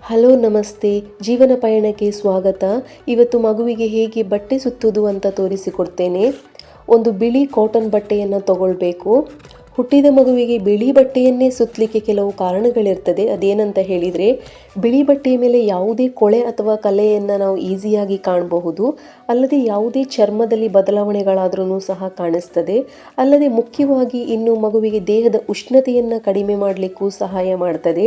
Hello ನಮಸ್ತೆ, ಜೀವನ ಪಯಣಕ್ಕೆ ಸ್ವಾಗತ. ಇವತ್ತು ಮಗುವಿಗೆ ಹೇಗೆ ಬಟ್ಟೆ ಸುತ್ತುವುದು ಅಂತ ತೋರಿಸಿಕೊಡ್ತೇನೆ. ಒಂದು ಬಿಳಿ ಕಾಟನ್ ಬಟ್ಟೆಯನ್ನು ತಗೊಳ್ಬೇಕು. ಹುಟ್ಟಿದ ಮಗುವಿಗೆ ಬಿಳಿ ಬಟ್ಟೆಯನ್ನೇ ಸುತ್ತಲಿಕ್ಕೆ ಕೆಲವು ಕಾರಣಗಳಿರ್ತದೆ. ಅದೇನಂತ ಹೇಳಿದರೆ, ಬಿಳಿ ಬಟ್ಟೆಯ ಮೇಲೆ ಯಾವುದೇ ಕೊಳೆ ಅಥವಾ ಕಲೆಯನ್ನು ನಾವು ಈಸಿಯಾಗಿ ಕಾಣಬಹುದು. ಅಲ್ಲದೆ ಯಾವುದೇ ಚರ್ಮದಲ್ಲಿ ಬದಲಾವಣೆಗಳಾದ್ರೂ ಸಹ ಕಾಣಿಸ್ತದೆ. ಅಲ್ಲದೆ ಮುಖ್ಯವಾಗಿ ಇನ್ನು ಮಗುವಿಗೆ ದೇಹದ ಉಷ್ಣತೆಯನ್ನು ಕಡಿಮೆ ಮಾಡಲಿಕ್ಕೂ ಸಹಾಯ ಮಾಡ್ತದೆ.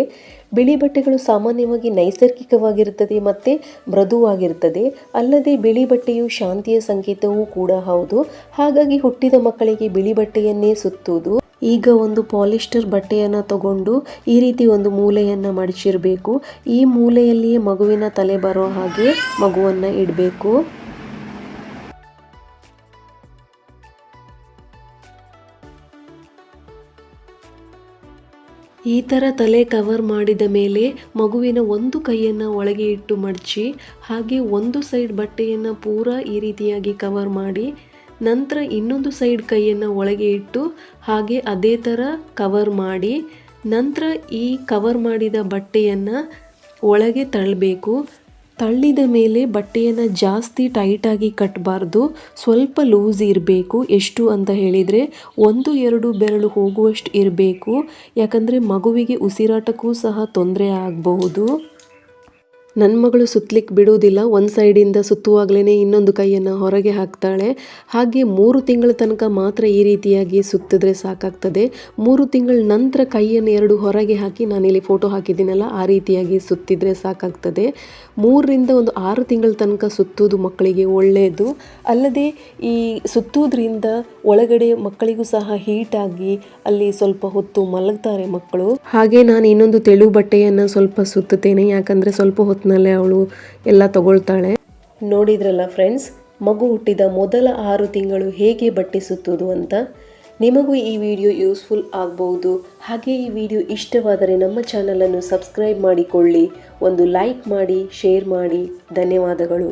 ಬಿಳಿ ಬಟ್ಟೆಗಳು ಸಾಮಾನ್ಯವಾಗಿ ನೈಸರ್ಗಿಕವಾಗಿರುತ್ತದೆ ಮತ್ತು ಮೃದುವಾಗಿರ್ತದೆ. ಅಲ್ಲದೆ ಬಿಳಿ ಬಟ್ಟೆಯು ಶಾಂತಿಯ ಸಂಕೇತವೂ ಕೂಡ ಹೌದು. ಹಾಗಾಗಿ ಹುಟ್ಟಿದ ಮಕ್ಕಳಿಗೆ ಬಿಳಿ ಬಟ್ಟೆಯನ್ನೇ ಸುತ್ತುವುದು. ಈಗ ಒಂದು ಪಾಲಿಸ್ಟರ್ ಬಟ್ಟೆಯನ್ನು ತಗೊಂಡು ಈ ರೀತಿ ಒಂದು ಮೂಲೆಯನ್ನು ಮಡಚಿರಬೇಕು. ಈ ಮೂಲೆಯಲ್ಲಿಯೇ ಮಗುವಿನ ತಲೆ ಬರೋ ಹಾಗೆ ಮಗುವನ್ನು ಇಡಬೇಕು. ಈ ಥರ ತಲೆ ಕವರ್ ಮಾಡಿದ ಮೇಲೆ ಮಗುವಿನ ಒಂದು ಕೈಯನ್ನು ಒಳಗೆ ಇಟ್ಟು ಮಡಚಿ, ಹಾಗೆ ಒಂದು ಸೈಡ್ ಬಟ್ಟೆಯನ್ನು ಪೂರ ಈ ರೀತಿಯಾಗಿ ಕವರ್ ಮಾಡಿ, ನಂತರ ಇನ್ನೊಂದು ಸೈಡ್ ಕೈಯನ್ನು ಒಳಗೆ ಇಟ್ಟು ಹಾಗೆ ಅದೇ ಥರ ಕವರ್ ಮಾಡಿ, ನಂತರ ಈ ಕವರ್ ಮಾಡಿದ ಬಟ್ಟೆಯನ್ನು ಒಳಗೆ ತಳ್ಳಬೇಕು. ತಳ್ಳಿದ ಮೇಲೆ ಬಟ್ಟೆಯನ್ನು ಜಾಸ್ತಿ ಟೈಟಾಗಿ ಕಟ್ಟಬಾರ್ದು, ಸ್ವಲ್ಪ ಲೂಸ್ ಇರಬೇಕು. ಎಷ್ಟು ಅಂತ ಹೇಳಿದರೆ 1-2 ಬೆರಳು ಹೋಗುವಷ್ಟು ಇರಬೇಕು. ಯಾಕಂದರೆ ಮಗುವಿಗೆ ಉಸಿರಾಟಕ್ಕೂ ಸಹ ತೊಂದರೆ ಆಗಬಹುದು. ನನ್ನ ಮಗಳು ಸುತ್ತಲಿಕ್ಕೆ ಬಿಡುವುದಿಲ್ಲ. ಒಂದು ಸೈಡಿಂದ ಸುತ್ತುವಾಗಲೇ ಇನ್ನೊಂದು ಕೈಯನ್ನು ಹೊರಗೆ ಹಾಕ್ತಾಳೆ. ಹಾಗೆ 3 ತಿಂಗಳ ತನಕ ಮಾತ್ರ ಈ ರೀತಿಯಾಗಿ ಸುತ್ತಿದ್ರೆ ಸಾಕಾಗ್ತದೆ. 3 ತಿಂಗಳ ನಂತರ ಕೈಯನ್ನು 2 ಹೊರಗೆ ಹಾಕಿ, ನಾನಿಲ್ಲಿ ಫೋಟೋ ಹಾಕಿದ್ದೀನಲ್ಲ ಆ ರೀತಿಯಾಗಿ ಸುತ್ತಿದ್ರೆ ಸಾಕಾಗ್ತದೆ. 3ರಿಂದ ಒಂದು 6 ತಿಂಗಳ ತನಕ ಸುತ್ತೋದು ಮಕ್ಕಳಿಗೆ ಒಳ್ಳೆಯದು. ಅಲ್ಲದೆ ಈ ಸುತ್ತೋದ್ರಿಂದ ಒಳಗಡೆ ಮಕ್ಕಳಿಗೂ ಸಹ ಹೀಟಾಗಿ ಅಲ್ಲಿ ಸ್ವಲ್ಪ ಹೊತ್ತು ಮಲಗ್ತಾರೆ ಮಕ್ಕಳು. ಹಾಗೆ ನಾನು ಇನ್ನೊಂದು ತೆಳು ಬಟ್ಟೆಯನ್ನು ಸ್ವಲ್ಪ ಸುತ್ತುತ್ತೇನೆ, ಯಾಕಂದರೆ ಸ್ವಲ್ಪ ಹೊತ್ತಿನಲ್ಲೇ ಅವಳು ಎಲ್ಲ ತಗೊಳ್ತಾಳೆ. ನೋಡಿದ್ರಲ್ಲ ಫ್ರೆಂಡ್ಸ್, ಮಗು ಹುಟ್ಟಿದ ಮೊದಲ 6 ತಿಂಗಳು ಹೇಗೆ ಬಟ್ಟೆ ಸುತ್ತೋದು ಅಂತ. ನಿಮಗೂ ಈ ವಿಡಿಯೋ ಯೂಸ್ಫುಲ್ ಆಗ್ಬೋದು. ಹಾಗೆ ಈ ವಿಡಿಯೋ ಇಷ್ಟವಾದರೆ ನಮ್ಮ ಚಾನಲನ್ನು ಸಬ್ಸ್ಕ್ರೈಬ್ ಮಾಡಿಕೊಳ್ಳಿ, ಒಂದು ಲೈಕ್ ಮಾಡಿ, ಶೇರ್ ಮಾಡಿ. ಧನ್ಯವಾದಗಳು.